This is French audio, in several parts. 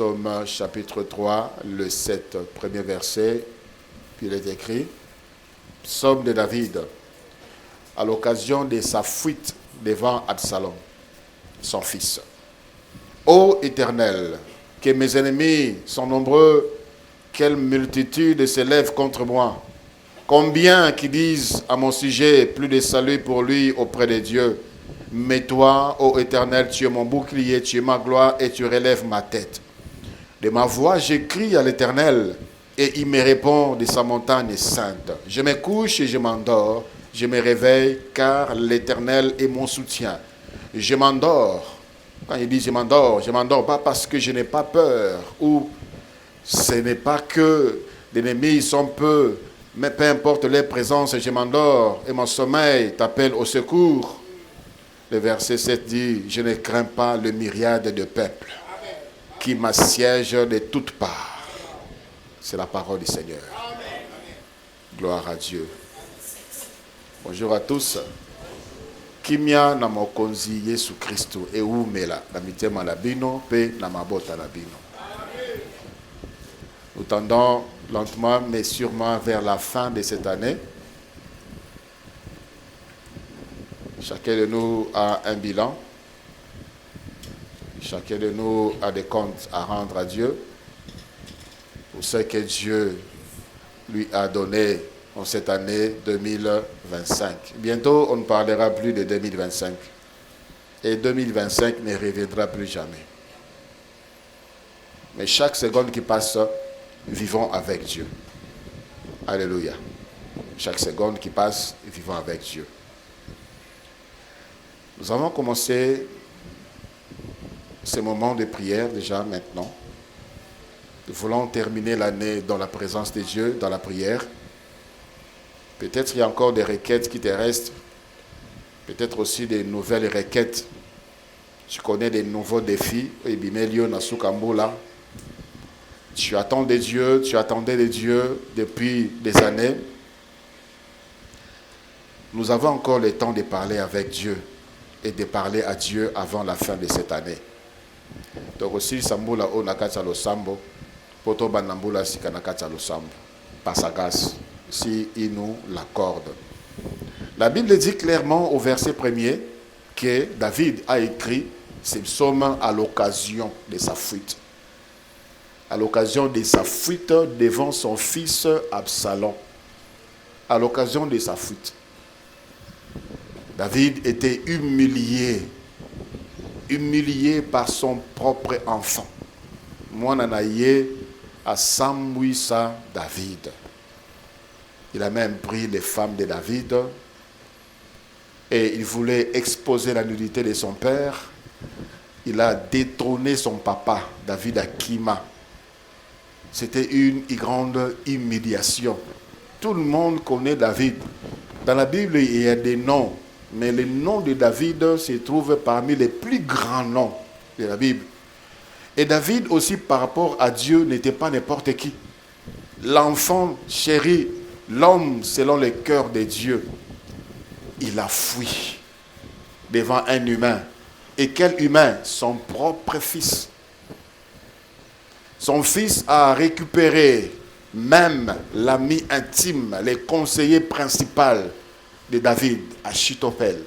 Psaume chapitre 3, le 7, premier verset, puis il est écrit, Psaume de David, à l'occasion de sa fuite devant Absalom, son fils. Ô Éternel, que mes ennemis sont nombreux, quelle multitude s'élève contre moi. Combien qui disent à mon sujet, plus de salut pour lui auprès de Dieu. Mais toi, ô Éternel, tu es mon bouclier, tu es ma gloire et tu relèves ma tête. De ma voix, j'écris à l'Éternel et il me répond de sa montagne sainte. Je me couche et je m'endors, je me réveille car l'Éternel est mon soutien. Je m'endors. Quand il dit je m'endors pas parce que je n'ai pas peur ou ce n'est pas que les ennemis sont peu, mais peu importe leur présence, je m'endors et mon sommeil t'appelle au secours. Le verset 7 dit, je ne crains pas le myriade de peuples qui m'assiègent de toutes parts. C'est la parole du Seigneur. Gloire à Dieu. Bonjour à tous. Kimia na mokonzi Yesu Kristo e umela na mitema na bino pe na mabota na bino. Nous tendons lentement mais sûrement vers la fin de cette année. Chacun de nous a un bilan. Chacun de nous a des comptes à rendre à Dieu pour ce que Dieu lui a donné en cette année 2025. Bientôt, on ne parlera plus de 2025. Et 2025 ne reviendra plus jamais. Mais chaque seconde qui passe, vivons avec Dieu. Alléluia. Chaque seconde qui passe, vivons avec Dieu. Nous avons commencé ce moment de prière déjà maintenant. Nous voulons terminer l'année dans la présence de Dieu, dans la prière. Peut-être il y a encore des requêtes qui te restent. Peut-être aussi des nouvelles requêtes. Tu connais des nouveaux défis. Tu attendais de Dieu depuis des années. Nous avons encore le temps de parler avec Dieu et de parler à Dieu avant la fin de cette année. Donc aussi, Samboula o nakata lo sambo, poto banambula sika nakata lo sambo, par sa grâce, si il nous l'accorde. La Bible dit clairement au verset 1er que David a écrit ce psaume à l'occasion de sa fuite. À l'occasion de sa fuite devant son fils Absalom. À l'occasion de sa fuite. David était humilié par son propre enfant. Moi, nanaye à Samouissa David. Il a même pris les femmes de David et il voulait exposer la nudité de son père. Il a détrôné son papa, David Akima. C'était une grande humiliation. Tout le monde connaît David. Dans la Bible, il y a des noms. Mais le nom de David se trouve parmi les plus grands noms de la Bible. Et David aussi, par rapport à Dieu, n'était pas n'importe qui. L'enfant chéri, l'homme selon le cœur de Dieu, il a fui devant un humain. Et quel humain? Son propre fils. Son fils a récupéré même l'ami intime, le conseiller principal de David, Achitophel.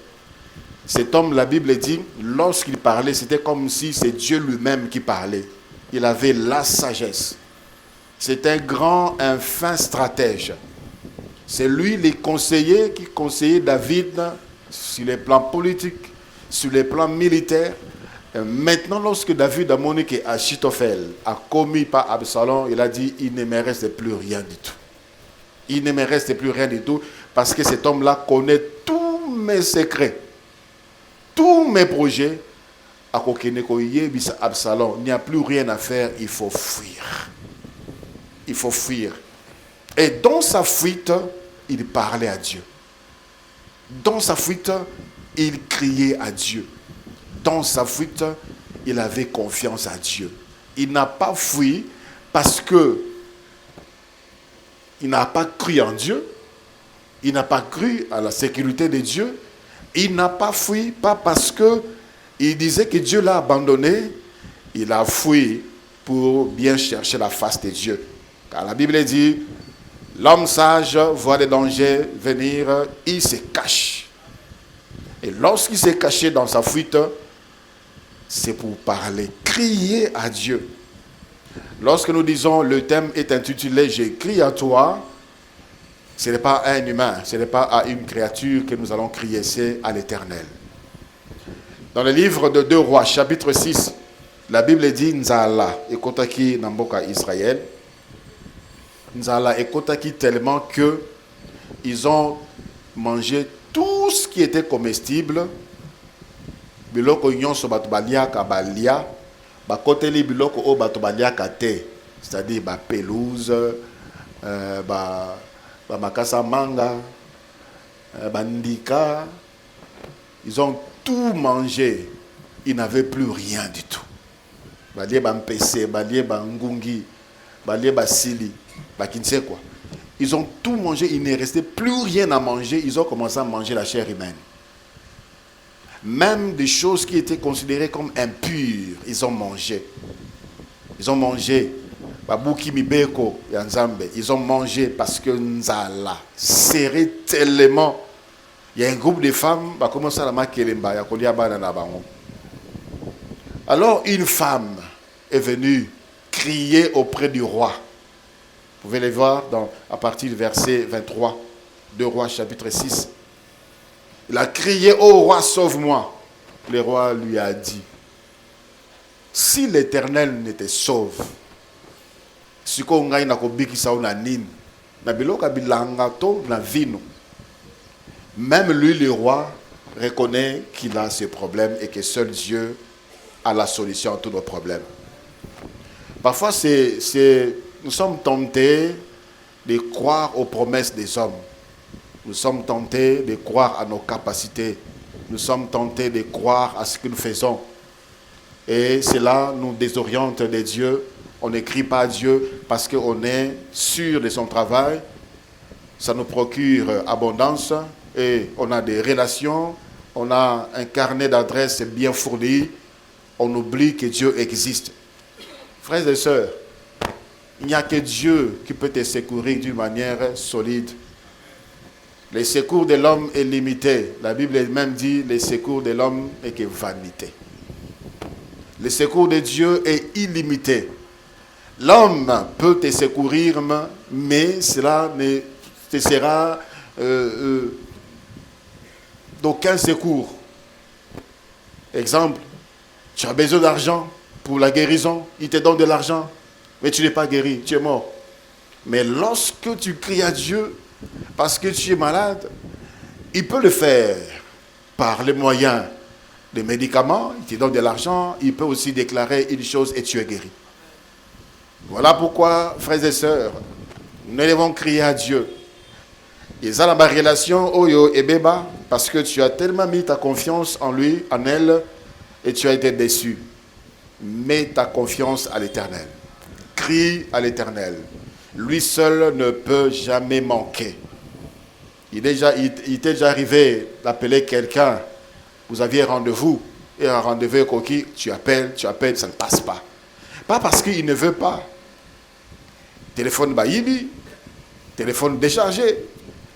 Cet homme, la Bible dit, lorsqu'il parlait, c'était comme si c'est Dieu lui-même qui parlait. Il avait la sagesse. C'est un grand, un fin stratège. C'est lui, les conseillers, qui conseillait David sur les plans politiques, sur les plans militaires. Maintenant, lorsque David a montré que Achitophel a commis par Absalom, il a dit, il ne me reste plus rien du tout. Il ne me reste plus rien du tout parce que cet homme-là connaît tous mes secrets, tous mes projets. Absalom, il n'y a plus rien à faire, il faut fuir. Il faut fuir. Et dans sa fuite, il parlait à Dieu. Dans sa fuite, il criait à Dieu. Dans sa fuite, il avait confiance à Dieu. Il n'a pas fui parce que il n'a pas cru en Dieu. Il n'a pas cru à la sécurité de Dieu. Il n'a pas fui, pas parce que il disait que Dieu l'a abandonné. Il a fui pour bien chercher la face de Dieu. Car la Bible dit, l'homme sage voit des dangers venir, il se cache. Et lorsqu'il s'est caché dans sa fuite, c'est pour parler, crier à Dieu. Lorsque nous disons, le thème est intitulé « Je crie à toi », ce n'est pas à un humain, ce n'est pas à une créature que nous allons crier, c'est à l'Éternel. Dans le livre de 2 Rois, chapitre 6, la Bible dit « Nzala » ekotaki na mboka Israël. Nzala ekotaki tellement que ils ont mangé tout ce qui était comestible. Biloko nyonso bato baliaka balia, bakoteli biloko o bato baliaka te, c'est-à-dire ba pelouse, ba makasa manga, bandika. Ils ont tout mangé, ils n'avaient plus rien du tout. Balie ba mpese, balie ba ngungi, balie ba sili, ba kinse quoi. Ils ont tout mangé, il ne restait plus rien à manger, ils ont commencé à manger la chair humaine. Même des choses qui étaient considérées comme impures, ils ont mangé. Ils ont mangé. Babuki mibeko ya Nzambe, ils ont mangé parce que Nzala serré tellement. Il y a un groupe de femmes, bah commencé à la makelemba, ya kolia bana na bango. Alors une femme est venue crier auprès du roi. Vous pouvez les voir à partir du verset 23, 2 Rois chapitre 6. Il a crié, ô roi, sauve-moi. Le roi lui a dit, si l'Éternel ne te sauve, même lui, le roi, reconnaît qu'il a ses problèmes et que seul Dieu a la solution à tous nos problèmes. Parfois, nous sommes tentés de croire aux promesses des hommes. Nous sommes tentés de croire à nos capacités. Nous sommes tentés de croire à ce que nous faisons. Et cela nous désoriente de Dieu. On ne crie pas à Dieu parce qu'on est sûr de son travail. Ça nous procure abondance et on a des relations. On a un carnet d'adresses bien fourni. On oublie que Dieu existe. Frères et sœurs, il n'y a que Dieu qui peut te secourir d'une manière solide. Le secours de l'homme est limité. La Bible même dit, le secours de l'homme est que vanité. Le secours de Dieu est illimité. L'homme peut te secourir, mais cela ne te sera d'aucun secours. Exemple, tu as besoin d'argent pour la guérison, il te donne de l'argent, mais tu n'es pas guéri, tu es mort. Mais lorsque tu cries à Dieu, parce que tu es malade, il peut le faire par les moyens des médicaments, il te donne de l'argent, il peut aussi déclarer une chose et tu es guéri. Voilà pourquoi, frères et sœurs, nous devons crier à Dieu. Ils ont la relation Oyo et Beba parce que tu as tellement mis ta confiance en lui, en elle, et tu as été déçu. Mets ta confiance à l'Éternel. Crie à l'Éternel. Lui seul ne peut jamais manquer. Il t'est déjà arrivé d'appeler quelqu'un. Vous aviez rendez-vous. Et un rendez-vous coquille, tu appelles, ça ne passe pas. Pas parce qu'il ne veut pas. Téléphone baïbi, téléphone déchargé.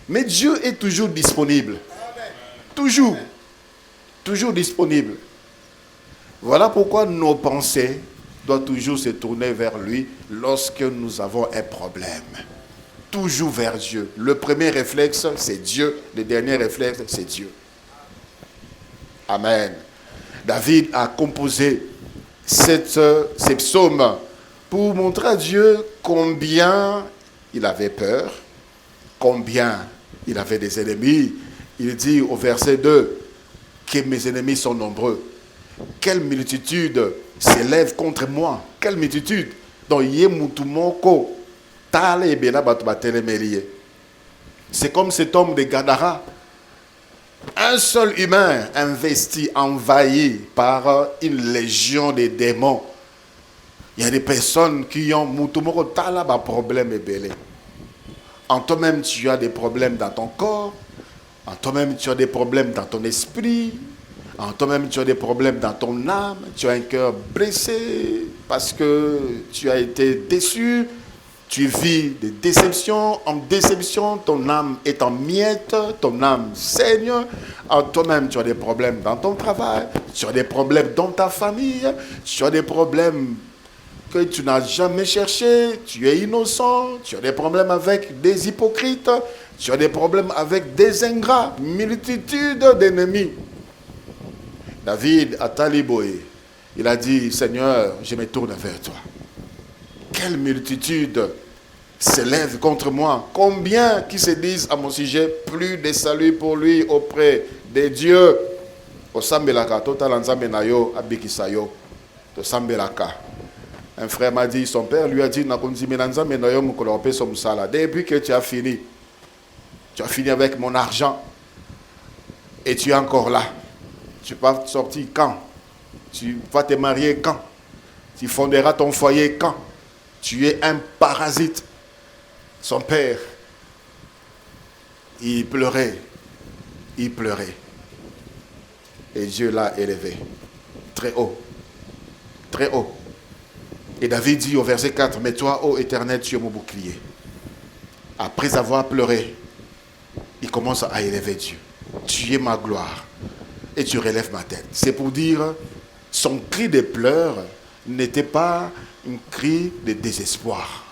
Mais Dieu est toujours disponible. Toujours. Toujours disponible. Voilà pourquoi nos pensées doivent toujours se tourner vers lui lorsque nous avons un problème. Toujours vers Dieu. Le premier réflexe, c'est Dieu. Le dernier réflexe, c'est Dieu. Amen. David a composé ces psaumes pour montrer à Dieu combien il avait peur, combien il avait des ennemis. Il dit au verset 2 que mes ennemis sont nombreux. Quelle multitude s'élève contre moi. Quelle multitude. Donc, c'est comme cet homme de Gadara. Un seul humain investi, envahi par une légion de démons. Il y a des personnes qui ont un problème. En toi-même, tu as des problèmes dans ton corps. En toi-même, tu as des problèmes dans ton esprit. En toi-même, tu as des problèmes dans ton âme. Tu as un cœur blessé. parce que tu as été déçu, tu vis des déceptions. En déception, ton âme est en miettes, ton âme saigne. En toi-même, tu as des problèmes dans ton travail, tu as des problèmes dans ta famille, tu as des problèmes que tu n'as jamais cherchés, tu es innocent, tu as des problèmes avec des hypocrites, tu as des problèmes avec des ingrats, multitude d'ennemis. David a taliboué. Il a dit, Seigneur, je me tourne vers toi. Quelle multitude s'élève contre moi. Combien qui se disent à mon sujet, plus de salut pour lui auprès des dieux. Un frère m'a dit, son père lui a dit, depuis que tu as fini avec mon argent, et tu es encore là. Tu vas sortir quand? Tu vas te marier quand? Tu fonderas ton foyer quand? Tu es un parasite. Son père, il pleurait. Il pleurait. Et Dieu l'a élevé. Très haut. Très haut. Et David dit au verset 4, mais toi, ô Éternel, tu es mon bouclier. Après avoir pleuré, il commence à élever Dieu. Tu es ma gloire. Et tu relèves ma tête. C'est pour dire, son cri de pleurs n'était pas un cri de désespoir.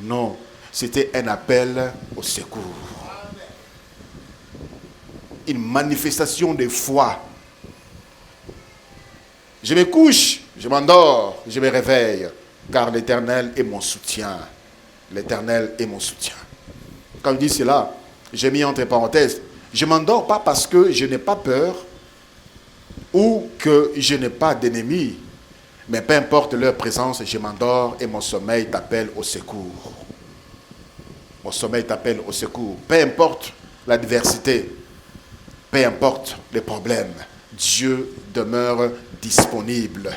Non, c'était un appel au secours. Une manifestation de foi. Je me couche, je m'endors, je me réveille, car l'Éternel est mon soutien. L'Éternel est mon soutien. Quand je dis cela, j'ai mis entre parenthèses, je ne m'endors pas parce que je n'ai pas peur ou que je n'ai pas d'ennemis. Mais peu importe leur présence, je m'endors et mon sommeil t'appelle au secours. Mon sommeil t'appelle au secours. Peu importe l'adversité, peu importe les problèmes, Dieu demeure disponible.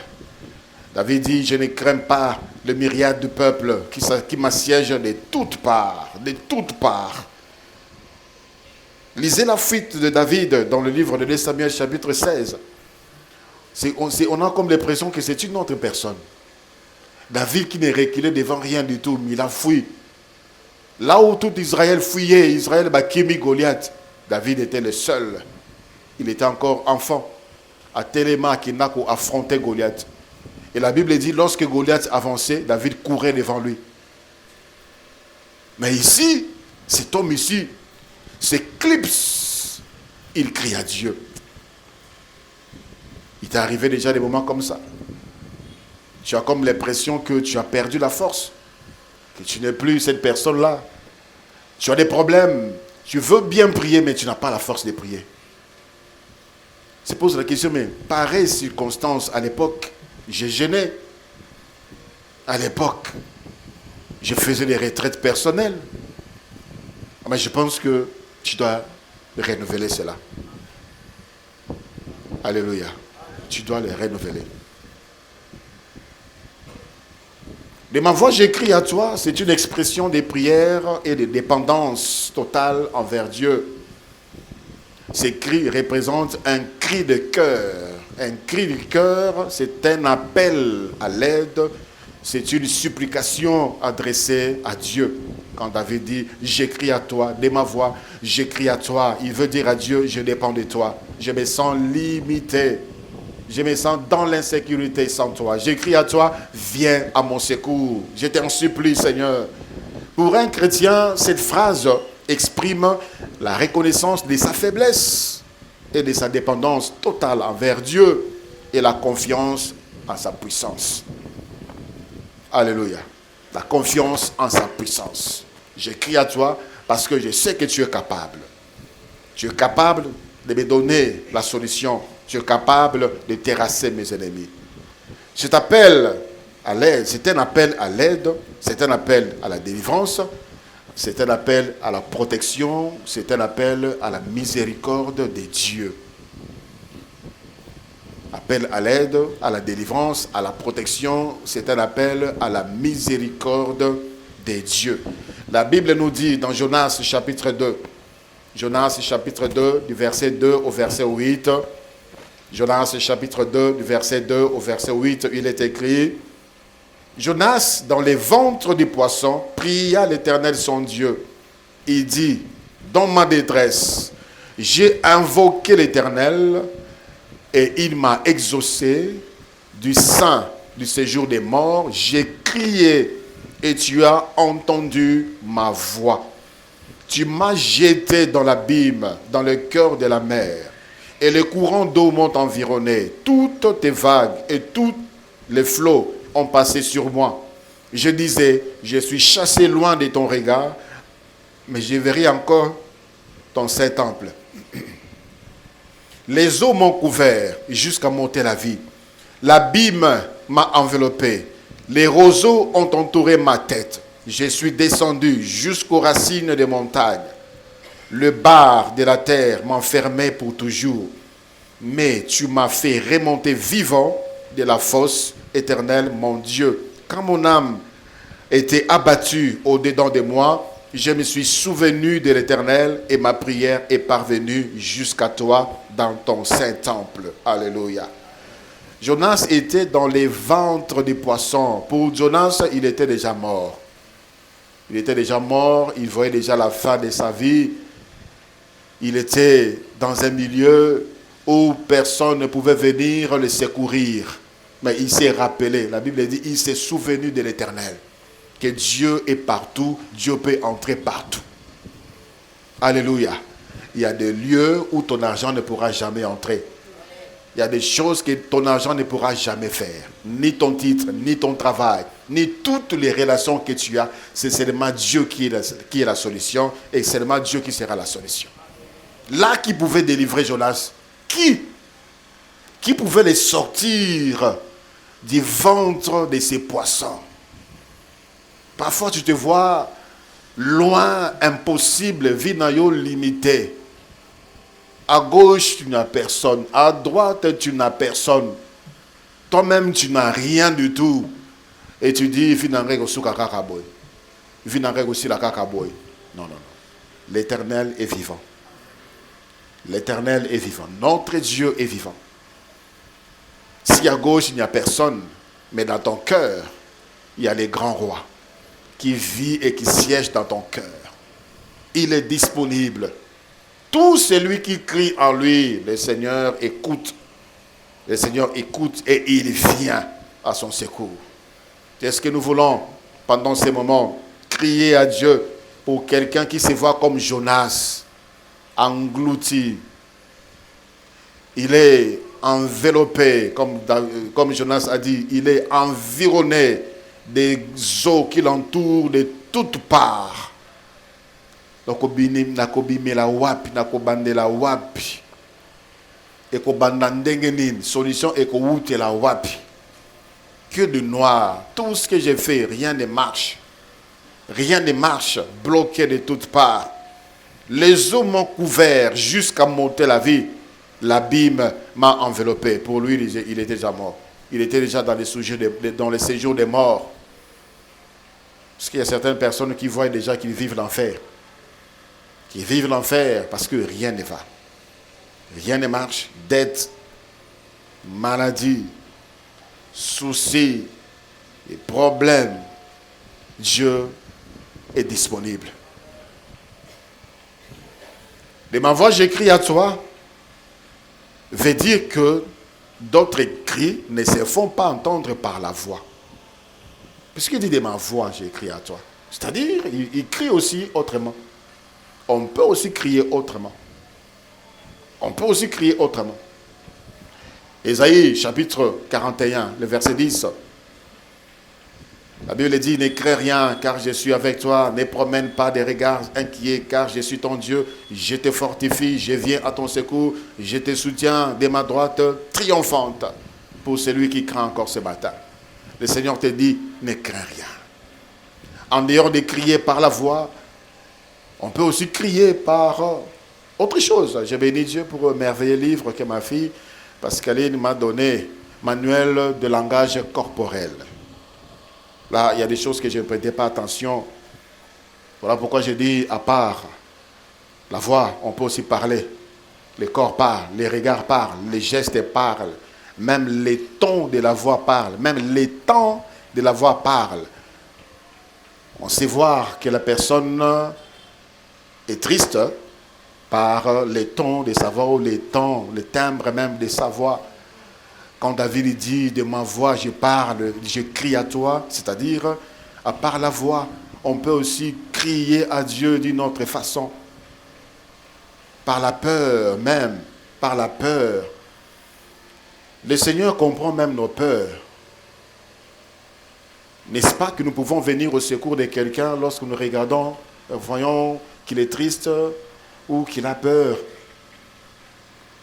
David dit, je ne crains pas le myriade du peuple qui m'assiège de toutes parts, de toutes parts. Lisez la fuite de David dans le livre de 2 Samuel chapitre 16. On a comme l'impression que c'est une autre personne. David qui n'est reculé devant rien du tout, mais il a fui. Là où tout Israël fuyait, Israël Bakimi Goliath, David était le seul. Il était encore enfant. À Téléma, qui n'a qu'à affronter Goliath. Et la Bible dit, lorsque Goliath avançait, David courait devant lui. Mais ici, cet homme ici s'éclipse. Il crie à Dieu. Il t'est arrivé déjà des moments comme ça. Tu as comme l'impression que tu as perdu la force. Que tu n'es plus cette personne-là. Tu as des problèmes. Tu veux bien prier, mais tu n'as pas la force de prier. Je pose la question, mais pareille circonstance à l'époque, j'ai gêné. À l'époque, je faisais des retraites personnelles. Mais je pense que tu dois renouveler cela. Alléluia. Tu dois les renouveler. De ma voix, j'écris à toi, c'est une expression de prière et de dépendance totale envers Dieu. Ces cris représentent un cri de cœur. Un cri du cœur, c'est un appel à l'aide, c'est une supplication adressée à Dieu. Quand David dit, j'écris à toi, de ma voix, j'écris à toi, il veut dire à Dieu, je dépends de toi. Je me sens limité. Je me sens dans l'insécurité sans toi. J'écris à toi, viens à mon secours. Je t'en supplie, Seigneur. Pour un chrétien, cette phrase exprime la reconnaissance de sa faiblesse et de sa dépendance totale envers Dieu et la confiance en sa puissance. Alléluia. La confiance en sa puissance. J'écris à toi parce que je sais que tu es capable. Tu es capable de me donner la solution. Tu es capable de terrasser mes ennemis. Cet appel à l'aide, c'est un appel à l'aide, c'est un appel à la délivrance, c'est un appel à la protection, c'est un appel à la miséricorde de Dieu. Appel à l'aide, à la délivrance, à la protection, c'est un appel à la miséricorde de Dieu. La Bible nous dit dans Jonas chapitre 2, Jonas chapitre 2, du verset 2 au verset 8, Jonas chapitre 2, du verset 2 au verset 8, il est écrit, Jonas, dans les ventres des poissons, pria l'Éternel son Dieu. Il dit, dans ma détresse, j'ai invoqué l'Éternel et il m'a exaucé du sein du séjour des morts. J'ai crié et tu as entendu ma voix. Tu m'as jeté dans l'abîme, dans le cœur de la mer, et les courants d'eau m'ont environné. Toutes tes vagues et tous les flots ont passé sur moi. Je disais, je suis chassé loin de ton regard, mais je verrai encore ton saint temple. Les eaux m'ont couvert jusqu'à m'ôter la vie. L'abîme m'a enveloppé. Les roseaux ont entouré ma tête. Je suis descendu jusqu'aux racines des montagnes. Le bar de la terre m'enfermait pour toujours. Mais tu m'as fait remonter vivant de la fosse éternelle, mon Dieu. Quand mon âme était abattue au-dedans de moi, je me suis souvenu de l'Éternel et ma prière est parvenue jusqu'à toi dans ton saint temple. Alléluia. Jonas était dans les ventres des poissons. Pour Jonas, il était déjà mort. Il était déjà mort, il voyait déjà la fin de sa vie. Il était dans un milieu où personne ne pouvait venir le secourir. Mais il s'est rappelé, la Bible dit, il s'est souvenu de l'Éternel. Que Dieu est partout, Dieu peut entrer partout. Alléluia. Il y a des lieux où ton argent ne pourra jamais entrer. Il y a des choses que ton argent ne pourra jamais faire. Ni ton titre, ni ton travail, ni toutes les relations que tu as. C'est seulement Dieu qui est la solution et seulement Dieu qui sera la solution. Là qui pouvait délivrer Jonas, qui pouvait les sortir du ventre de ces poissons? Parfois tu te vois loin, impossible, vie limitée. À gauche, tu n'as personne. À droite, tu n'as personne. Toi-même, tu n'as rien du tout. Et tu dis, non, non. L'Éternel est vivant. L'Éternel est vivant. Notre Dieu est vivant. Si à gauche, il n'y a personne, mais dans ton cœur, il y a les grands rois qui vit et qui siège dans ton cœur. Il est disponible. Tout celui qui crie en lui, le Seigneur écoute. Le Seigneur écoute et il vient à son secours. C'est ce que nous voulons, pendant ces moments, crier à Dieu pour quelqu'un qui se voit comme Jonas, englouti. Il est enveloppé, comme Jonas a dit, il est environné des eaux qui l'entourent de toutes parts. Solution est la wapi. Que de noir. Tout ce que j'ai fait, rien ne marche. Rien ne marche. Bloqué de toutes parts. Les eaux m'ont couvert jusqu'à m'ôter la vie. L'abîme m'a enveloppé. Pour lui, il était déjà mort. Il était déjà dans les séjours des morts. Parce qu'il y a certaines personnes qui voient déjà qu'ils vivent l'enfer. Qui vivent l'enfer parce que rien ne va. Rien ne marche. Dette, maladie, soucis, et problèmes. Dieu est disponible. De ma voix, j'écris à toi, veut dire que d'autres cris ne se font pas entendre par la voix. Puisqu'il dit de ma voix, j'écris à toi. C'est-à-dire, il crie aussi autrement. On peut aussi crier autrement. On peut aussi crier autrement. Ésaïe, chapitre 41, le verset 10. La Bible dit, ne crains rien, car je suis avec toi. Ne promène pas des regards inquiets, car je suis ton Dieu. Je te fortifie, je viens à ton secours. Je te soutiens de ma droite triomphante pour celui qui craint encore ce matin. Le Seigneur te dit, ne crains rien. En dehors de crier par la voix, on peut aussi crier par autre chose. J'ai béni Dieu pour un merveilleux livre que ma fille Pascaline m'a donné, manuel de langage corporel. Là, il y a des choses que je ne prêtais pas attention. Voilà pourquoi je dis, à part la voix, on peut aussi parler. Le corps parle, les regards parlent, les gestes parlent, même les tons de la voix parlent, même les temps de la voix parle. On sait voir que la personne est triste par les tons de sa voix ou les tons, le timbre même de sa voix. Quand David dit de ma voix je parle, je crie à toi, c'est-à-dire à part la voix, on peut aussi crier à Dieu d'une autre façon. Par la peur même, par la peur. Le Seigneur comprend même nos peurs. N'est-ce pas que nous pouvons venir au secours de quelqu'un lorsque nous regardons, voyons qu'il est triste ou qu'il a peur.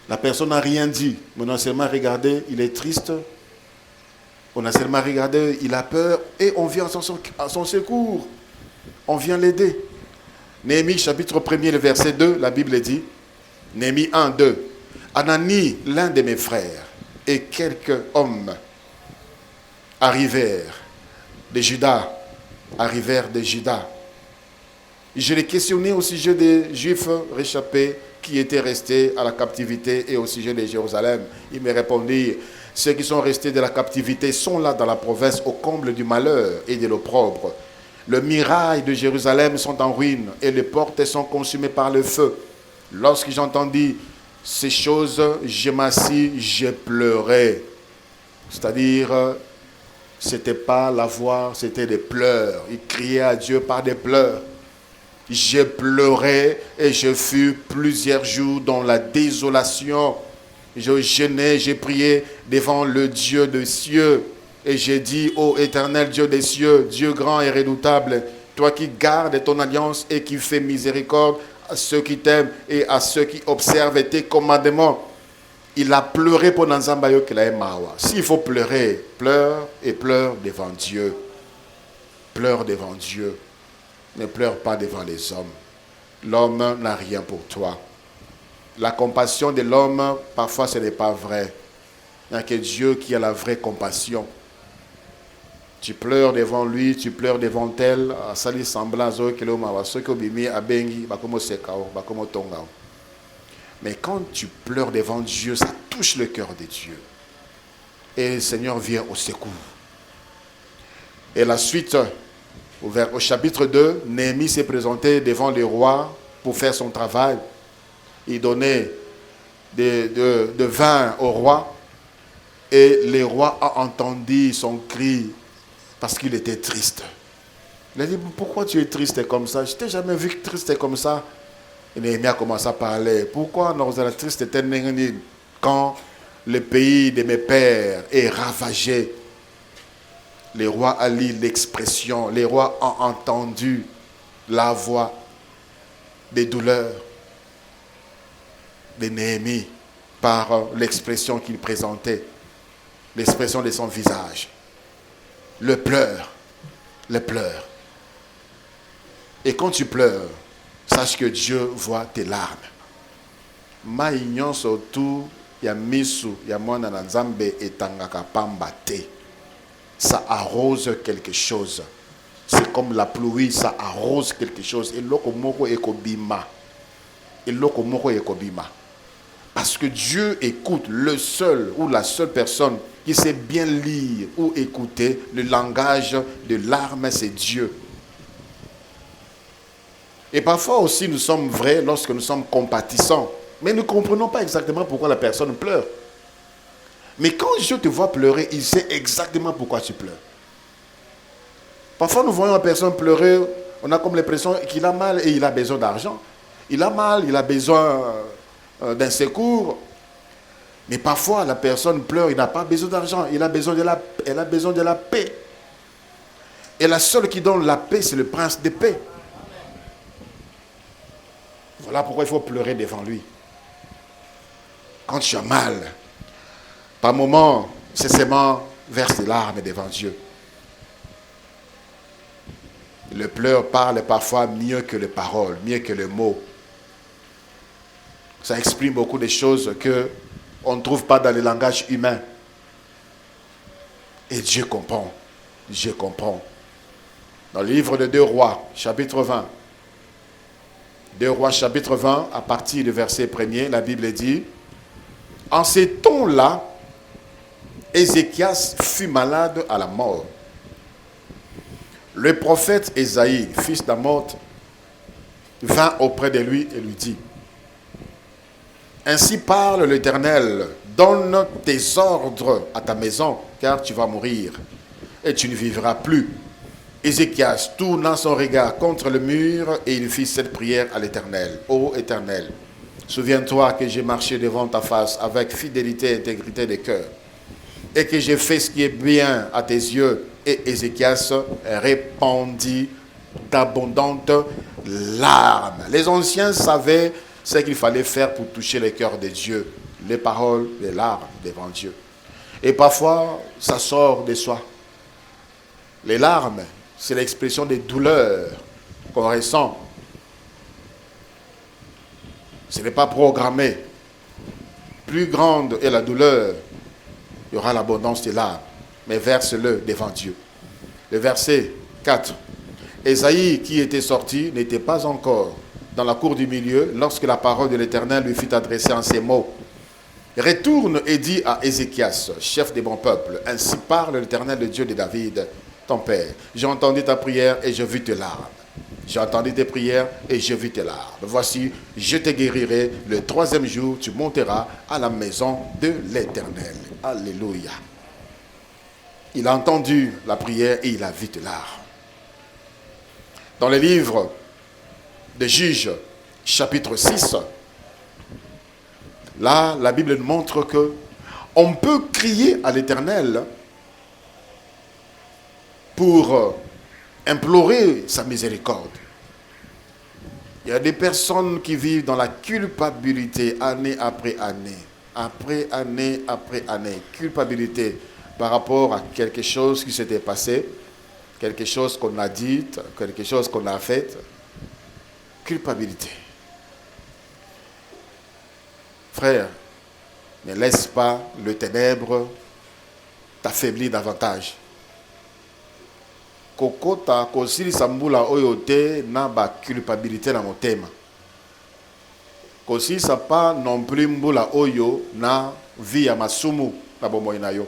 La personne n'a rien dit, mais on a seulement regardé, il est triste. On a seulement regardé, il a peur et on vient à son secours. On vient l'aider. Néhémie chapitre 1er, le verset 2, la Bible dit, Néhémie 1, 2. Anani, l'un de mes frères, et quelques hommes arrivèrent de Juda. Je l'ai questionné au sujet des Juifs réchappés qui étaient restés à la captivité et au sujet de Jérusalem. Il me répondit, ceux qui sont restés de la captivité sont là dans la province au comble du malheur et de l'opprobre. Les murailles de Jérusalem sont en ruine et les portes sont consumées par le feu. Lorsque j'entendis ces choses, je m'assis, je pleurais. C'est-à-dire, ce n'était pas la voix, c'était des pleurs. Il criait à Dieu par des pleurs. Je pleurais et je fus plusieurs jours dans la désolation. Je jeûnais, j'ai prié devant le Dieu des cieux. Et j'ai dit, ô éternel Dieu des cieux, Dieu grand et redoutable, toi qui gardes ton alliance et qui fais miséricorde à ceux qui t'aiment et à ceux qui observent tes commandements. Il a pleuré pour Nanzambayo qu'il a mawa. S'il faut pleurer, pleure et pleure devant Dieu. Pleure devant Dieu. Ne pleure pas devant les hommes. L'homme n'a rien pour toi. La compassion de l'homme, parfois ce n'est pas vrai. Il n'y a que Dieu qui a la vraie compassion. Tu pleures devant lui, tu pleures devant elle. Mais quand tu pleures devant Dieu, ça touche le cœur de Dieu. Et le Seigneur vient au secours. Et la suite, au chapitre 2, Néhémie s'est présenté devant le roi pour faire son travail. Il donnait de vin au roi. Et le roi a entendu son cri parce qu'il était triste. Il a dit, pourquoi tu es triste comme ça? Je ne t'ai jamais vu triste comme ça. Et Néhémie a commencé à parler. Pourquoi nous sommes tristes quand le pays de mes pères est ravagé? Le roi a lu l'expression. Le roi a entendu la voix des douleurs de Néhémie par l'expression qu'il présentait. L'expression de son visage. Le pleur. Et quand tu pleures, sache que Dieu voit tes larmes. Maïnyon surtout, ya misu, ya mwana na nzambe etangaka pamba te. Ça arrose quelque chose. C'est comme la pluie, ça arrose quelque chose. Et loko moko ekobima. Parce que Dieu écoute le seul ou la seule personne qui sait bien lire ou écouter le langage de larmes, c'est Dieu. Et parfois aussi nous sommes vrais lorsque nous sommes compatissants. Mais nous ne comprenons pas exactement pourquoi la personne pleure. Mais quand Dieu te voit pleurer, il sait exactement pourquoi tu pleures. Parfois nous voyons la personne pleurer, on a comme l'impression qu'il a mal et il a besoin d'argent. Il a mal, il a besoin d'un secours. Mais parfois, la personne pleure, il n'a pas besoin d'argent, elle a besoin de la paix. Et la seule qui donne la paix, c'est le prince de paix. Voilà pourquoi il faut pleurer devant lui. Quand tu as mal, par moments, c'est seulement verse des larmes devant Dieu. Le pleur parle parfois mieux que les paroles, mieux que les mots. Ça exprime beaucoup de choses qu'on ne trouve pas dans le langage humain. Et Dieu comprend. Dieu comprend. Dans le livre de 2 Rois, chapitre 20. 2 Rois, chapitre 20, à partir du verset 1er, la Bible dit, en ces temps-là, Ézéchias fut malade à la mort. Le prophète Ésaïe, fils d'Amoth, vint auprès de lui et lui dit: Ainsi parle l'Éternel, donne tes ordres à ta maison, car tu vas mourir, et tu ne vivras plus. Ézéchias tourna son regard contre le mur, et il fit cette prière à l'Éternel. Ô Éternel, souviens-toi que j'ai marché devant ta face avec fidélité et intégrité de cœur, et que j'ai fait ce qui est bien à tes yeux. Et Ézéchias répandit d'abondantes larmes. Les anciens savaient ce qu'il fallait faire pour toucher le cœur de Dieu. Les paroles, les larmes devant Dieu. Et parfois, ça sort de soi. Les larmes, c'est l'expression des douleurs qu'on ressent. Ce n'est pas programmé. Plus grande est la douleur, il y aura l'abondance des larmes. Mais verse-le devant Dieu. Le verset 4. Ésaïe, qui était sorti, n'était pas encore dans la cour du milieu lorsque la parole de l'Éternel lui fut adressée en ces mots. Retourne et dis à Ézéchias, chef des bons peuples, ainsi parle l'Éternel, le Dieu de David, ton père. J'ai entendu ta prière et je vis tes larmes. J'ai entendu tes prières et je vis tes larmes. Voici, je te guérirai. Le 3e jour, tu monteras à la maison de l'Éternel. Alléluia. Il a entendu la prière et il a vu tes larmes. Dans le livre de Juges, chapitre 6, là, la Bible nous montre que on peut crier à l'Éternel pour implorer sa miséricorde. Il y a des personnes qui vivent dans la culpabilité année après année, culpabilité par rapport à quelque chose qui s'était passé, quelque chose qu'on a dit, quelque chose qu'on a fait. Culpabilité. Frère, ne laisse pas le ténèbre t'affaiblir davantage. Kokota kosilisa mbula oyo te na ba culpabilité na motema. Kosilisa pas non plus mbula oyo na vie ya masumu na bomoi na yo.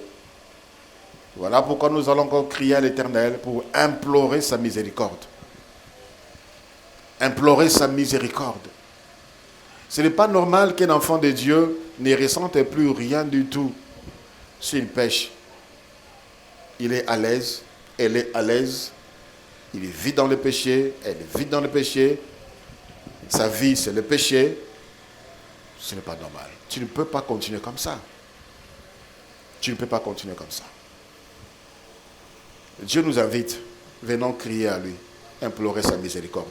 Voilà pourquoi nous allons encore crier à l'Éternel pour implorer sa miséricorde. Implorer sa miséricorde. Ce n'est pas normal qu'un enfant de Dieu ne ressente plus rien du tout s'il pêche. Il est à l'aise, elle est à l'aise, il vit dans le péché, elle vit dans le péché, sa vie c'est le péché. Ce n'est pas normal. Tu ne peux pas continuer comme ça. Tu ne peux pas continuer comme ça. Dieu nous invite, venons crier à lui, implorer sa miséricorde.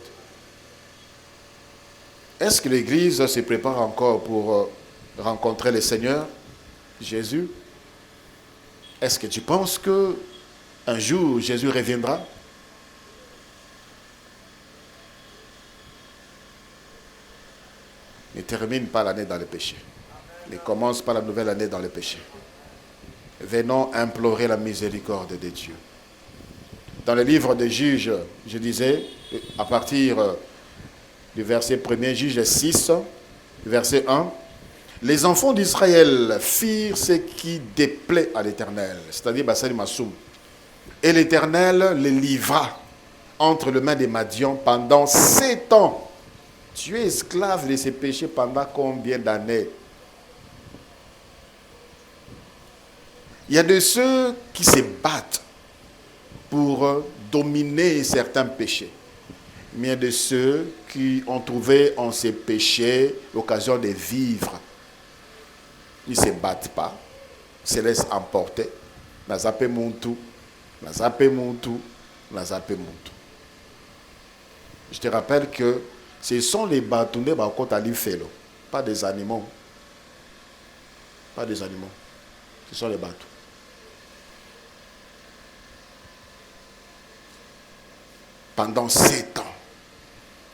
Est-ce que l'Église se prépare encore pour rencontrer le Seigneur Jésus? Est-ce que tu penses que un jour Jésus reviendra? Ne termine pas l'année dans le péché. Ne commence pas la nouvelle année dans le péché. Venons implorer la miséricorde de Dieu. Dans le livre de Juges, je disais, à partir du verset 1er, Juges 6, verset 1, les enfants d'Israël firent ce qui déplaît à l'Éternel, c'est-à-dire Bassali Massoum. Et l'Éternel les livra entre les mains des Madians pendant 7 ans. Tu es esclave de ces péchés pendant combien d'années? Il y a de ceux qui se battent pour dominer certains péchés. Mais il y a de ceux qui ont trouvé en ces péchés l'occasion de vivre. Ils ne se battent pas, se laissent emporter. Nazape Muntu, Nazape Muntu, Nazape Muntu. Je te rappelle que ce sont les bâtonnets qui font, pas des animaux. Pas des animaux. Ce sont les bateaux. Pendant 7 ans,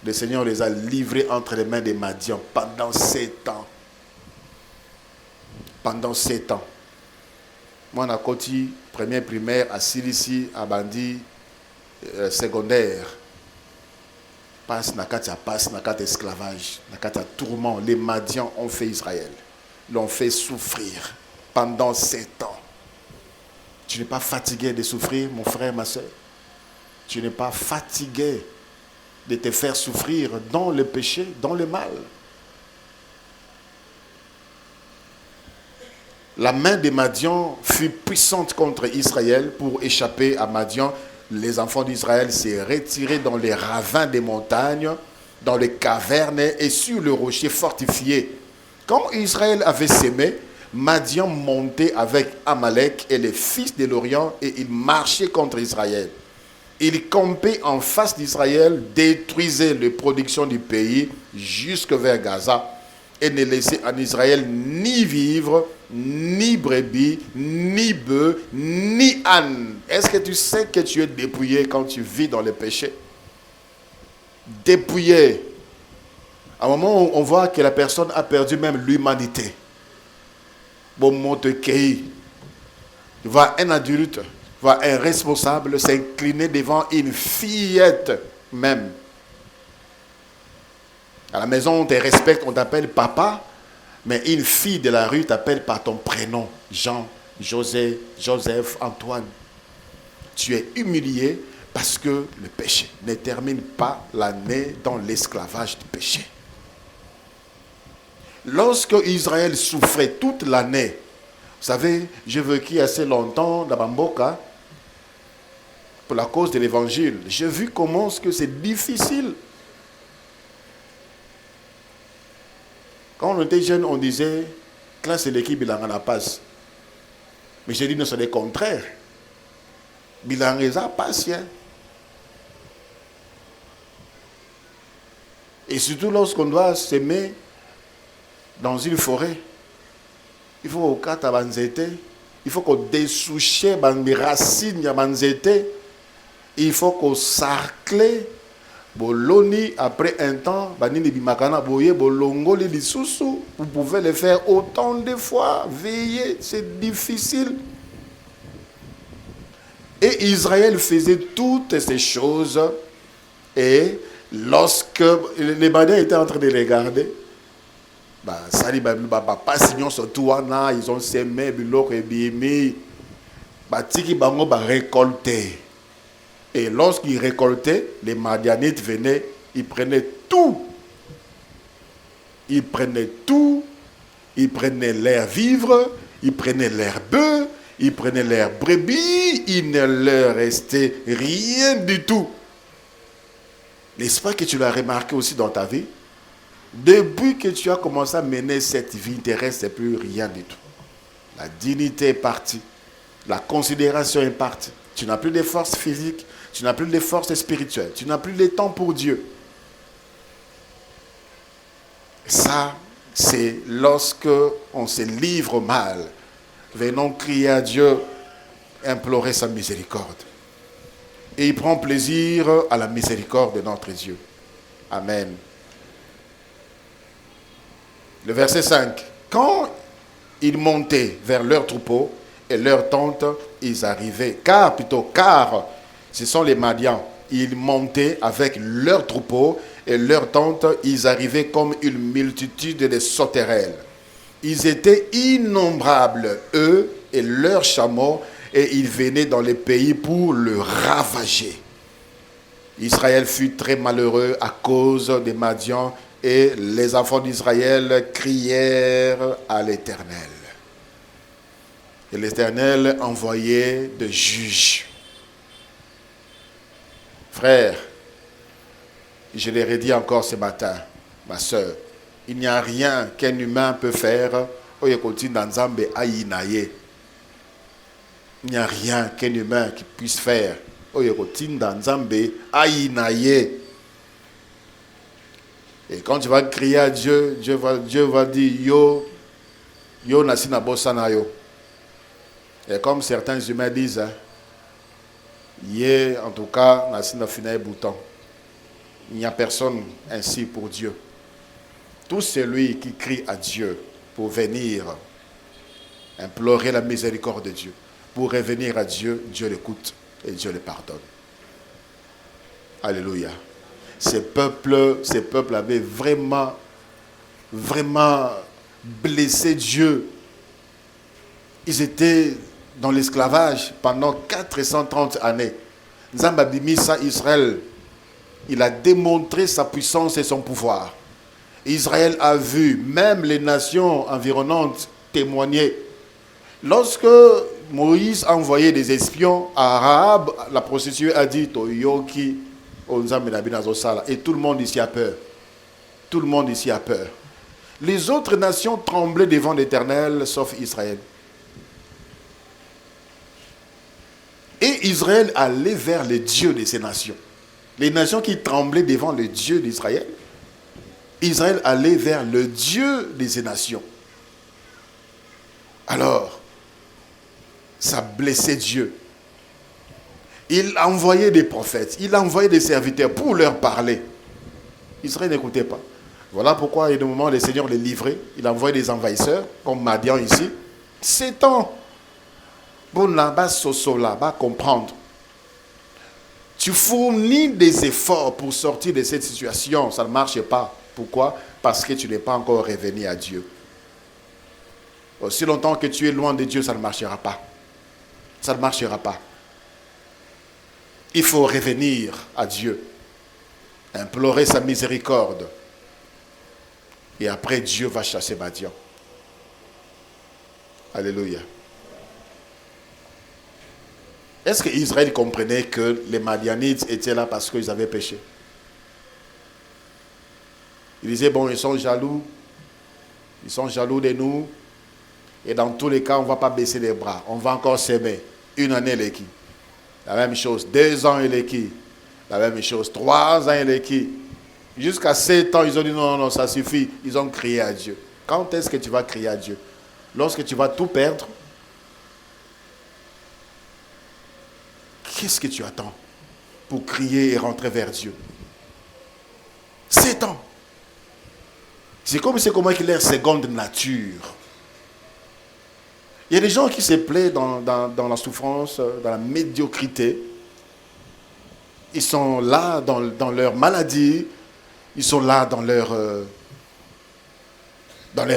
le Seigneur les a livrés entre les mains des Madians. Pendant 7 ans. Pendant 7 ans. Moi, à côté, première primaire, à Silici, à Bandi, secondaire. Passe, nakata esclavage, nakata tourment. Les Madians ont fait Israël. L'ont fait souffrir pendant 7 ans. Tu n'es pas fatigué de souffrir, mon frère, ma soeur? Tu n'es pas fatigué de te faire souffrir dans le péché, dans le mal. La main de Madian fut puissante contre Israël. Pour échapper à Madian, les enfants d'Israël s'est retirés dans les ravins des montagnes, dans les cavernes et sur le rocher fortifié. Quand Israël avait sémé, Madian montait avec Amalek et les fils de l'Orient et ils marchaient contre Israël. Ils campaient en face d'Israël, détruisaient les productions du pays jusque vers Gaza et ne laissaient en Israël ni vivre, ni brebis, ni bœufs, ni ânes. Est-ce que tu sais que tu es dépouillé quand tu vis dans le péché? Dépouillé. À un moment où on voit que la personne a perdu même l'humanité. Bon, mon te cueille. Tu vois un adulte, tu vois un responsable s'incliner devant une fillette même. À la maison, on te respecte, on t'appelle papa, mais une fille de la rue t'appelle par ton prénom. Jean, José, Joseph, Antoine. Tu es humilié parce que le péché ne termine pas l'année dans l'esclavage du péché. Lorsque Israël souffrait toute l'année, vous savez, j'ai vécu assez longtemps dans Bamboka pour la cause de l'évangile. J'ai vu comment c'est difficile. Quand on était jeune, on disait classe et l'équipe bilan la passe. Mais j'ai dit non, c'est le contraire. Bilan a passe. Et surtout lorsqu'on doit s'aimer dans une forêt, il faut au cas il faut qu'on dessouche les racines de il faut qu'on sarcle boloni après un temps banini bimakana boye bolongo les lisusu. Vous pouvez le faire autant de fois. Veillez, c'est difficile. Et Israël faisait toutes ces choses. Et lorsque les Madiens étaient en train de regarder, ils ont semé biloko et bimi, tiki bango récolter. Et lorsqu'ils récoltaient, les Madianites venaient, ils prenaient tout. Ils prenaient tout. Ils prenaient leurs vivres, ils prenaient leurs bœufs, ils prenaient leurs brebis. Il ne leur restait rien du tout. N'est-ce pas que tu l'as remarqué aussi dans ta vie? Depuis que tu as commencé à mener cette vie, il ne te reste plus rien du tout. La dignité est partie. La considération est partie. Tu n'as plus de force physique. Tu n'as plus de force spirituelle. Tu n'as plus de temps pour Dieu. Ça, c'est lorsque on se livre mal. Venons crier à Dieu, implorer sa miséricorde. Et il prend plaisir à la miséricorde de notre Dieu. Amen. Le verset 5. Quand ils montaient vers leur troupeau et leur tente, ils arrivaient. Car ce sont les Madians. Ils montaient avec leur troupeau et leur tente. Ils arrivaient comme une multitude de sauterelles. Ils étaient innombrables, eux et leurs chameaux, et ils venaient dans les pays pour le ravager. Israël fut très malheureux à cause des Madians, et les enfants d'Israël crièrent à l'Éternel. Et l'Éternel envoyait des juges. Frère, je l'ai redit encore ce matin, ma soeur, il n'y a rien qu'un humain peut faire. Il n'y a rien qu'un humain qui puisse faire. Et quand tu vas crier à Dieu, Dieu va dire yo nasina bosana yo. Et comme certains humains disent, en tout cas, nasina finaye bouton. Il n'y a personne ainsi pour Dieu. Tout celui qui crie à Dieu pour venir implorer la miséricorde de Dieu, pour revenir à Dieu, Dieu l'écoute et Dieu le pardonne. Alléluia. Ces peuples avaient vraiment blessé Dieu. Ils étaient dans l'esclavage pendant 430 années. Nzamba Bimisa Israël, il a démontré sa puissance et son pouvoir. Israël a vu même les nations environnantes témoigner. Lorsque Moïse a envoyé des espions à Rahab, la prostituée a dit Toyoki et tout le monde ici a peur. Tout le monde ici a peur. Les autres nations tremblaient devant l'Éternel, sauf Israël. Et Israël allait vers le Dieu de ces nations. Les nations qui tremblaient devant le Dieu d'Israël, Israël allait vers le Dieu de ces nations. Alors, ça blessait Dieu. Il a envoyé des prophètes, il a envoyé des serviteurs pour leur parler. Israël n'écoutait pas. Voilà pourquoi, il y a des moments, le Seigneur les livrait. Il a envoyé des envahisseurs, comme Madian ici. 7 ans. Bon, là-bas, là-bas, comprendre. Tu fournis des efforts pour sortir de cette situation, ça ne marche pas. Pourquoi? Parce que tu n'es pas encore revenu à Dieu. Aussi longtemps que tu es loin de Dieu, ça ne marchera pas. Ça ne marchera pas. Il faut revenir à Dieu, implorer sa miséricorde. Et après, Dieu va chasser Madian. Alléluia. Est-ce que Israël comprenait que les Madianites étaient là parce qu'ils avaient péché? Ils disaient, bon, ils sont jaloux de nous, et dans tous les cas, on ne va pas baisser les bras, on va encore s'aimer. 1 année, il est qui? La même chose. 2 ans, il est qui? La même chose. 3 ans, il est qui? Jusqu'à 7 ans, ils ont dit non, non, ça suffit. Ils ont crié à Dieu. Quand est-ce que tu vas crier à Dieu? Lorsque tu vas tout perdre? Qu'est-ce que tu attends pour crier et rentrer vers Dieu? 7 ans. C'est comme qu'il est seconde nature. Il y a des gens qui se plaisent dans la souffrance, dans la médiocrité. Ils sont là dans leur maladie. Ils sont là dans leur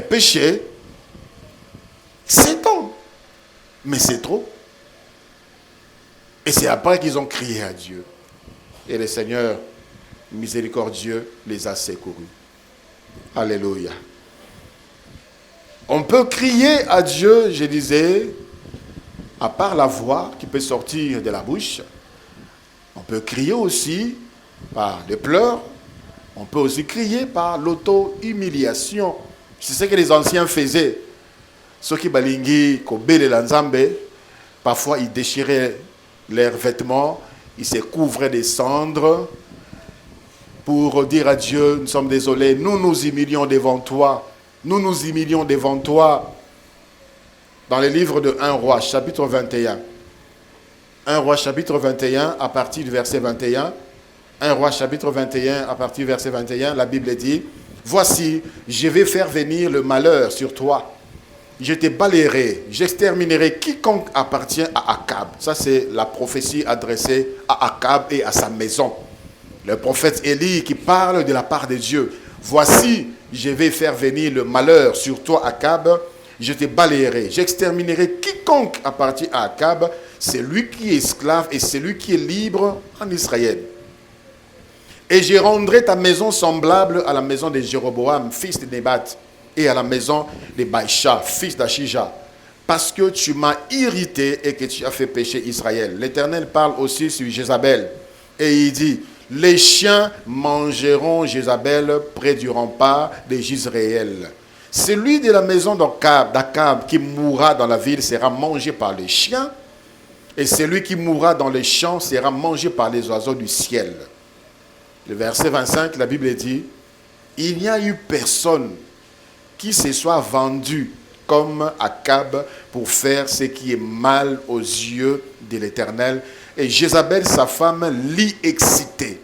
péché. 7 ans. Mais c'est trop. Et c'est après qu'ils ont crié à Dieu. Et le Seigneur, miséricordieux, les a secourus. Alléluia. On peut crier à Dieu, je disais, à part la voix qui peut sortir de la bouche. On peut crier aussi par des pleurs. On peut aussi crier par l'auto-humiliation. C'est ce que les anciens faisaient. Ceux qui balingi, kobele lanzambe, parfois ils déchiraient leurs vêtements, ils se couvraient des cendres pour dire à Dieu, nous sommes désolés, nous nous humilions devant toi. Nous nous humilions devant toi. Dans le livre de 1 Roi, chapitre 21. 1 Roi, chapitre 21, à partir du verset 21. 1 Roi, chapitre 21, à partir du verset 21, la Bible dit, « Voici, je vais faire venir le malheur sur toi. Je te balayerai, j'exterminerai quiconque appartient à Akab. » Ça, c'est la prophétie adressée à Akab et à sa maison. Le prophète Élie qui parle de la part de Dieu. « Voici, je vais faire venir le malheur sur toi, Akab. Je te balayerai, j'exterminerai quiconque appartient à Akab. C'est lui qui est esclave et c'est lui qui est libre en Israël. Et je rendrai ta maison semblable à la maison de Jéroboam, fils de Nébat, et à la maison de Baïcha, fils d'Achija, parce que tu m'as irrité et que tu as fait pécher Israël. » L'Éternel parle aussi sur Jézabel. Et il dit, « Les chiens mangeront Jézabel près du rempart de Jizréel. Celui de la maison d'Akab qui mourra dans la ville sera mangé par les chiens, et celui qui mourra dans les champs sera mangé par les oiseaux du ciel. » Le verset 25, la Bible dit, « Il n'y a eu personne qui se soit vendu comme Akab pour faire ce qui est mal aux yeux de l'Éternel. Et Jézabel, sa femme, l'y excitait. »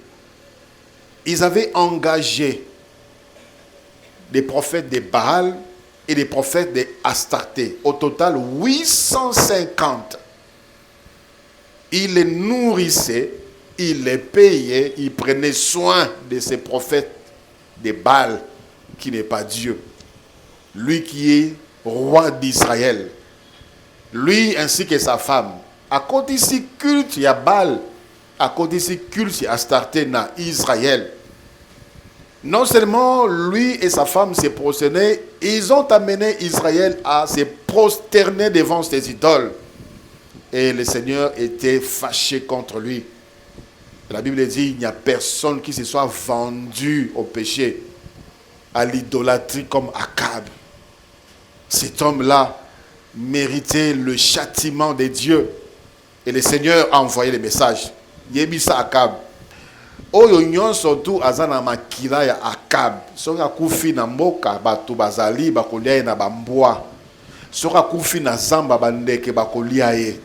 Ils avaient engagé des prophètes de Baal et des prophètes de Astarté. Au total, 850. Ils les nourrissaient, ils les payaient, ils prenaient soin de ces prophètes de Baal, qui n'est pas Dieu. Lui qui est roi d'Israël. Lui ainsi que sa femme. À côté ici, culte, il y a Baal. à côté de culte Astarté na Israël. Non seulement lui et sa femme s'est prosterné, ils ont amené Israël à se prosterner devant ces idoles. Et le Seigneur était fâché contre lui. La Bible dit, il n'y a personne qui se soit vendu au péché, à l'idolâtrie comme Akab. Cet homme-là méritait le châtiment de Dieu. Et le Seigneur a envoyé le message. Yebisa Akab. Oyo nyonso tu azana makila ya Akab. Soka kufi na mboka batu bazali bakolia na bambwa. Soka kufi na zamba bandeke bakolia ye.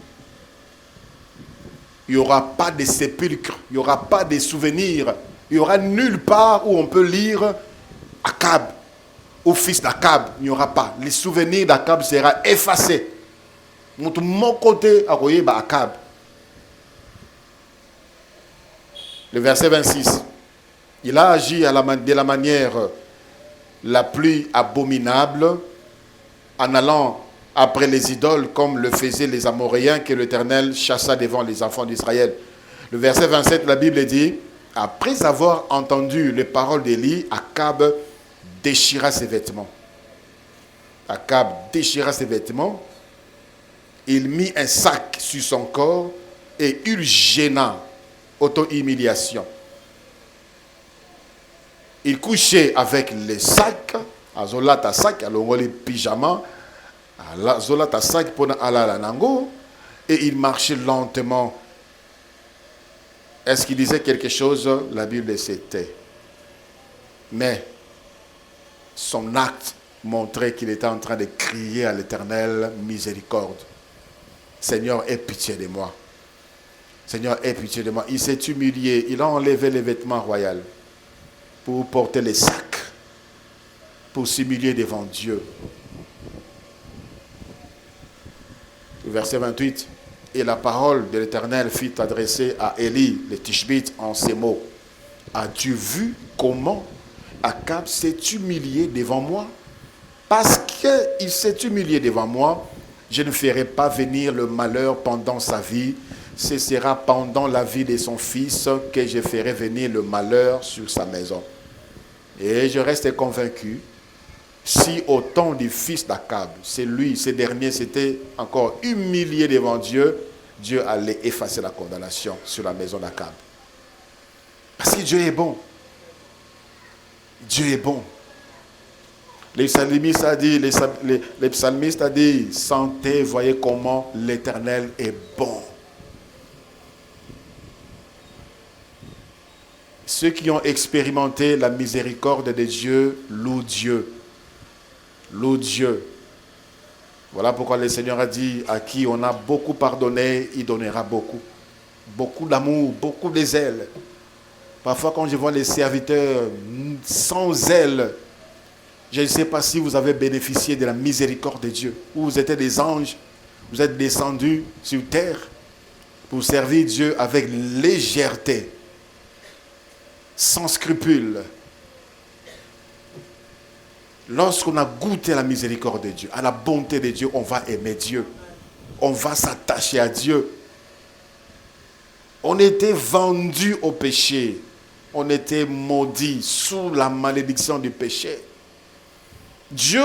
Il n'y aura pas de sépulcre, il n'y aura pas de souvenirs. Il n'y aura nulle part où on peut lire Akab ou fils d'Akab. Il n'y aura pas. Les souvenirs d'Akab seront effacés. Mon côté, Akab. Le verset 26. Il a agi de la manière la plus abominable en allant après les idoles comme le faisaient les Amoréens que l'Éternel chassa devant les enfants d'Israël. Le verset 27, la Bible dit, après avoir entendu les paroles d'Élie, Akab déchira ses vêtements. Akab déchira ses vêtements. Il mit un sac sur son corps et il gêna. Auto-humiliation. Il couchait avec les sacs, azolata sac, alors les pyjamas, azolata sac pour ala nango, et il marchait lentement. Est-ce qu'il disait quelque chose? La Bible c'était. Mais son acte montrait qu'il était en train de crier à l'Éternel miséricorde. Seigneur, aie pitié de moi. Seigneur, aie pitié de moi. Il s'est humilié. Il a enlevé les vêtements royaux pour porter les sacs, pour s'humilier devant Dieu. Verset 28. Et la parole de l'Éternel fut adressée à Élie, le Tishbite, en ces mots. As-tu vu comment Akab s'est humilié devant moi? Parce qu'il s'est humilié devant moi, je ne ferai pas venir le malheur pendant sa vie. Ce sera pendant la vie de son fils que je ferai venir le malheur sur sa maison. Et je reste convaincu, si au temps du fils d'Akab, c'est lui, ce dernier s'était encore humilié devant Dieu, Dieu allait effacer la condamnation sur la maison d'Akab. Parce que Dieu est bon. Dieu est bon. Les psalmistes a dit, sentez, voyez comment l'Éternel est bon. Ceux qui ont expérimenté la miséricorde de Dieu louent Dieu. Louent Dieu. Voilà pourquoi le Seigneur a dit, à qui on a beaucoup pardonné, il donnera beaucoup. Beaucoup d'amour, beaucoup de zèle. Parfois quand je vois les serviteurs sans zèle, je ne sais pas si vous avez bénéficié de la miséricorde de Dieu. Ou vous êtes des anges, vous êtes descendus sur terre pour servir Dieu avec légèreté. Sans scrupule. Lorsqu'on a goûté à la miséricorde de Dieu, à la bonté de Dieu, on va aimer Dieu. On va s'attacher à Dieu. On était vendu au péché. On était maudit sous la malédiction du péché. Dieu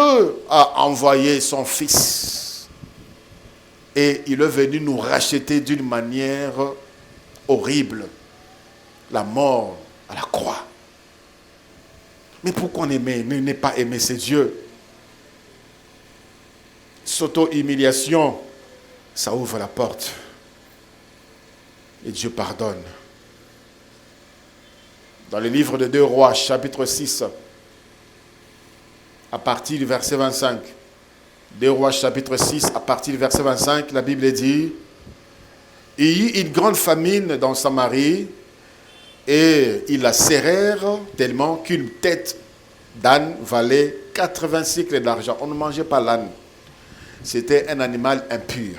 a envoyé son Fils. Et il est venu nous racheter d'une manière horrible. La mort à la croix. Mais pourquoi ne pas aimer ce Dieu? S'auto-humiliation, ça ouvre la porte. Et Dieu pardonne. Dans le livre de 2 Rois, chapitre 6, à partir du verset 25, 2 Rois, chapitre 6, à partir du verset 25, la Bible dit, il y eut une grande famine dans Samarie, et ils la serrèrent tellement qu'une tête d'âne valait 80 cycles d'argent. On ne mangeait pas l'âne. C'était un animal impur.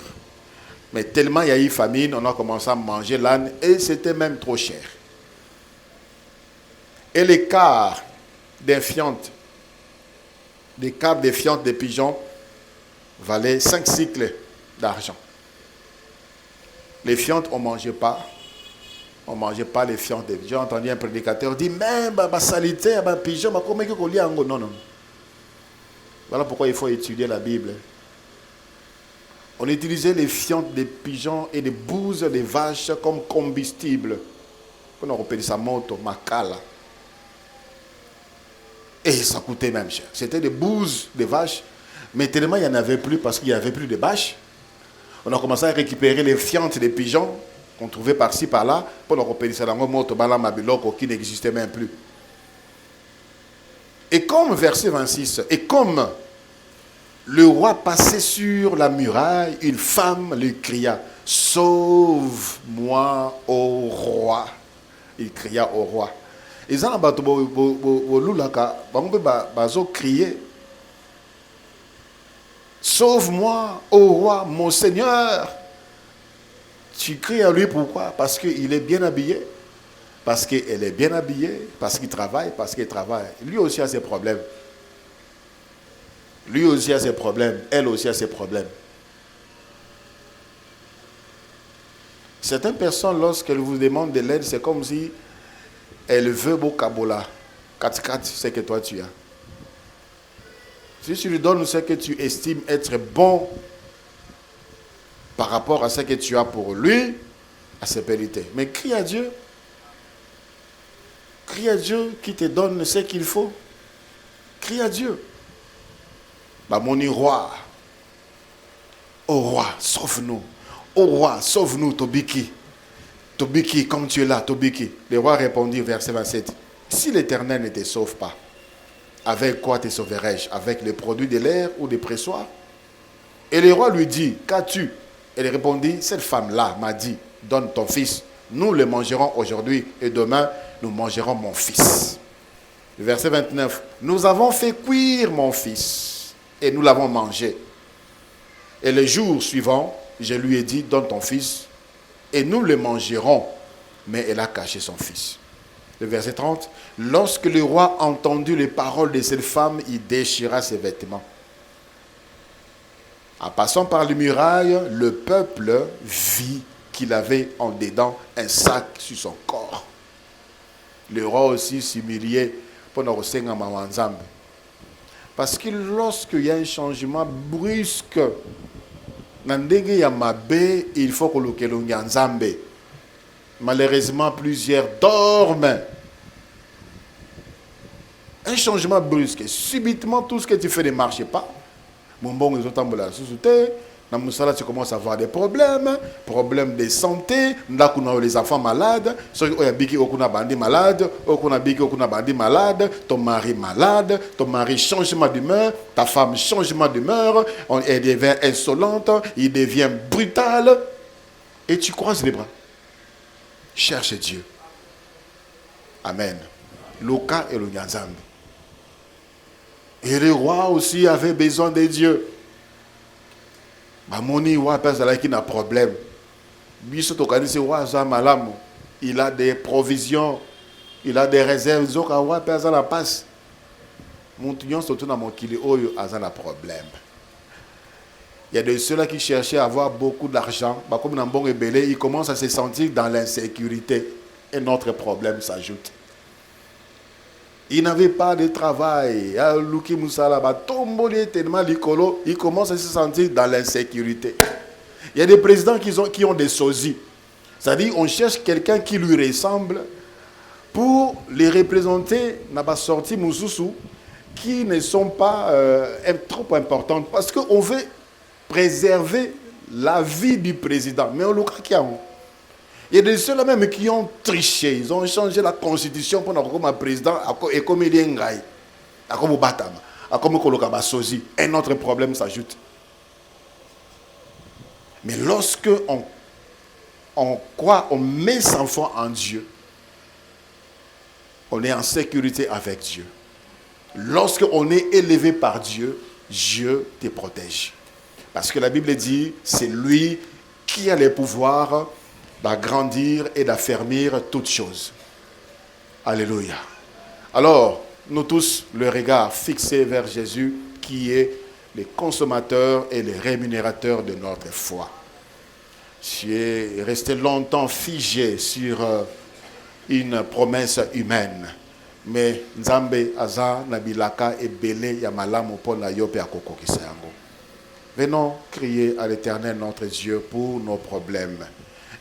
Mais tellement il y a eu famine, on a commencé à manger l'âne et c'était même trop cher. Et les quarts des fientes, des câbles des fientes des pigeons valaient 5 cycles d'argent. Les fientes, on ne mangeait pas. On ne mangeait pas les fientes. J'ai entendu un prédicateur dire, même ma salité, ma pigeon, ma comment qu'on lit en gros. Non, non. Voilà pourquoi il faut étudier la Bible. On utilisait les fientes des pigeons et des bouses des vaches comme combustible. On a repéré sa moto, macala. Et ça coûtait même cher. C'était des bouses des vaches. Mais tellement il n'y en avait plus parce qu'il n'y avait plus de vaches. On a commencé à récupérer les fientes des pigeons qu'on trouvait par-ci, par-là, pour leur repérer ça dans le moto, qui n'existait même plus. Et comme, verset 26, et comme le roi passait sur la muraille, une femme lui cria, « Sauve-moi, ô roi !» Il cria au roi. Et ça, ils crié, « Sauve-moi, ô roi, mon Seigneur !» Tu cries à lui pourquoi? Parce qu'il est bien habillé, parce qu'elle est bien habillée, parce qu'il travaille, parce qu'elle travaille. Lui aussi a ses problèmes. Lui aussi a ses problèmes, elle aussi a ses problèmes. Certaines personnes, lorsqu'elles vous demandent de l'aide, c'est comme si elle veut Bokabola. 4-4, c'est que toi tu as. Si tu lui donnes ce que tu estimes être bon par rapport à ce que tu as pour lui, à ses vérités. Mais crie à Dieu. Crie à Dieu qui te donne ce qu'il faut. Crie à Dieu. Bah, mon roi. Oh roi, sauve-nous. Oh roi, sauve-nous, Tobiki. Tobiki, comme tu es là, Tobiki. Le roi répondit, verset 27. Si l'Éternel ne te sauve pas, avec quoi te sauverai-je? Avec les produits de l'air ou des pressoirs? Et le roi lui dit, qu'as-tu? Elle répondit, cette femme-là m'a dit, donne ton fils. Nous le mangerons aujourd'hui et demain, nous mangerons mon fils. Verset 29. Nous avons fait cuire mon fils et nous l'avons mangé. Et le jour suivant, je lui ai dit, donne ton fils et nous le mangerons. Mais elle a caché son fils. Le verset 30. Lorsque le roi entendit les paroles de cette femme, il déchira ses vêtements. En passant par les murailles, le peuple vit qu'il avait en dedans un sac sur son corps. Le roi aussi s'humiliait pour nous recevoir en Nzambe. Parce que lorsqu'il y a un changement brusque, il faut que l'on Nzambe. Malheureusement, plusieurs dorment. Un changement brusque, subitement tout ce que tu fais ne marche pas. Mon bon, ils ont la société. Dans mon salon, tu commences à avoir des problèmes de santé. Là, on a les enfants malades. On a bandi malade. On a bandi malade. Ton mari malade. Ton mari changement d'humeur. Ta femme changement d'humeur. Elle devient insolente. Il devient brutal. Et tu croises les bras. Cherche Dieu. Amen. Loka et le Nyanzambe. Et le roi aussi avait besoin de Dieu. Il a problème. Il a des provisions. Il a des réserves. Il y a de ceux-là qui cherchaient à avoir beaucoup d'argent. Comme dans bon rebelle, ils commencent à se sentir dans l'insécurité. Et notre problème s'ajoute. Il n'avait pas de travail. Il commence à se sentir dans l'insécurité. Il y a des présidents qui ont des sosies. C'est-à-dire on cherche quelqu'un qui lui ressemble pour les représenter dans la sortie Moussoussou qui ne sont pas trop importantes. Parce qu'on veut préserver la vie du président. Mais on le a. Il y a des ceux-là même qui ont triché. Ils ont changé la constitution pour avoir comme président et comme il est ngaï. Comme Batama. Comme Koloka Sozi. Un autre problème s'ajoute. Mais lorsque on croit, on met sa foi en Dieu, on est en sécurité avec Dieu. Lorsque on est élevé par Dieu, Dieu te protège. Parce que la Bible dit, c'est lui qui a le pouvoir d'agrandir et d'affermir toutes choses. Alléluia. Alors, nous tous, le regard fixé vers Jésus, qui est le consommateur et le rémunérateur de notre foi. Tu es resté longtemps figé sur une promesse humaine. Mais Nzambe aza nabilaka ebele ya malamu pona yo pe akokokisa yango. Venons crier à l'Éternel notre Dieu pour nos problèmes.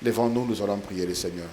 Levons-nous, nous allons prier le Seigneur.